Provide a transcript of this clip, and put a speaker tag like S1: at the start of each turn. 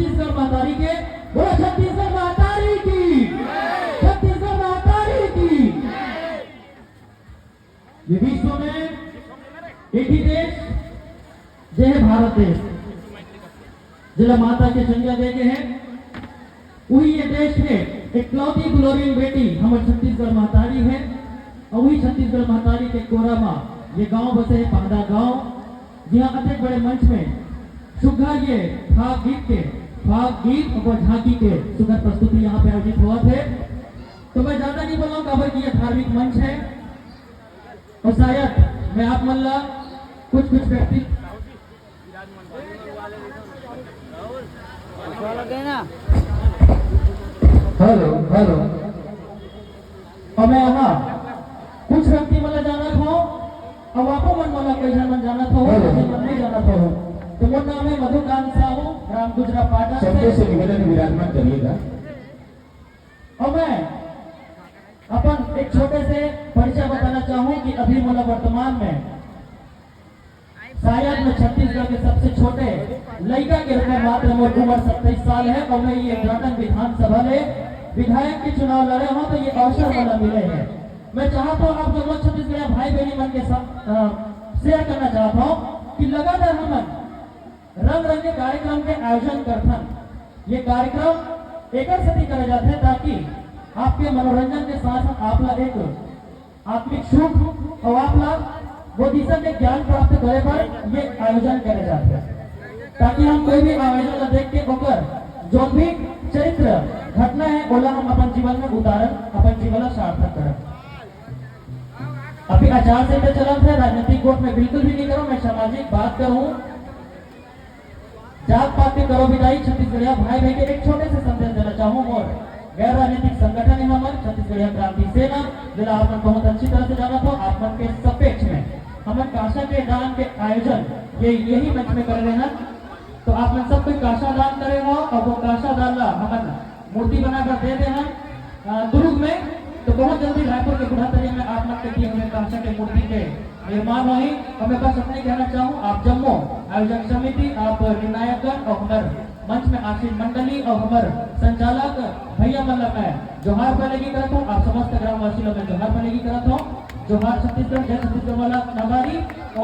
S1: छत्तीसगढ़ महतारी के, बोलो छत्तीसगढ़ महतारी की, छत्तीसगढ़ महतारी की। ये विश्व में एक ही देश जो है भारत देश, जिला माता के संज्ञा दे के हैं, वही ये देश है इकलौती दुलोरीन बेटी हमारे छत्तीसगढ़ महतारी है। और वही छत्तीसगढ़ महतारी के कोरा माँ ये गांव बसे है पांडा गांव, जहाँ अत्यंत बड़े मंच में सुघर ये फाग गीत और झांकी के सुघर प्रस्तुति यहाँ पे आयोजित हुआ थे। तो मैं ज्यादा नहीं बोलूंगा कि ये धार्मिक मंच है और शायद मैं आप मल्ला कुछ व्यक्ति हेलो और मैं यहाँ कुछ व्यक्ति मला जाना था अब आपको मन मला कई मन जाना था मन नहीं जाना था। तो मोर नाम है मधुकांत साहू, ग्राम गुजरा पाटा
S2: से निवेदन विराजमान करिएगा।
S1: और मैं अपन एक छोटे से परिचय बताना चाहूँ कि अभी मला वर्तमान में शायद मैं छत्तीसगढ़ के सबसे छोटे लड़का के रूप में मात्र मोर उम्र 27 साल है और मैं ये ग्राटन विधानसभा में विधायक के चुनाव लड़े हूँ। तो ये अवसर वाला मिले हैं। मैं चाहता हूँ आप लोग छत्तीसगढ़ भाई बहनी मन के साथ शेयर करना चाहता हूँ कि लगातार हम रंग के कार्यक्रम के आयोजन करथन। ये कार्यक्रम एक सती करे जाते हैं ताकि आपके मनोरंजन के साथ आपला एक आत्मिक सुख और आपला वो दिशा के ज्ञान प्राप्त करे पर ये आयोजन करे जाते हैं, ताकि हम कोई भी आयोजन को देख के होकर जो भी चरित्र घटना है ओला हम अपन जीवन में उतारन, अपन जीवन सार्थक करें। अभी आचार संहिता चला है, राजनीतिक वोट में बिल्कुल भी नहीं करूं, मैं सामाजिक बात करूं, जात पात के करो विदाई। छत्तीसगढ़िया भाई बहन के एक छोटे से संदेश देना चाहूँ और गैर राजनीतिक संगठन है हमारे छत्तीसगढ़िया क्रांति सेना, जिला आप बहुत अच्छी तरह से जाना था। आप मन के सपेक्ष में हमें काशा के दान के आयोजन यही मंच में कर रहे हैं। तो आप में सब कोई काशा दान करे हो और वो काशा दान ला हम मूर्ति बनाकर दे दे हैं दुर्ग में। तो बहुत जल्दी रायपुर के बुढ़ातरी में आप लोग के हमें कांसा के मूर्ति के निर्माण हुई। और मैं बस अपने कहना चाहूँ आप जम्मू आयोजक समिति, आप निर्णायकगण और हमारे मंच में आशीन मंडली और हमारे संचालक भैया मतलब मैं जोहार पहले की करता हूँ। आप समस्त ग्रामवासी लोग मैं जोहार पहले की करता हूँ। जोहार छत्तीसगढ़, जय छत्तीसगढ़ वाला नगारी।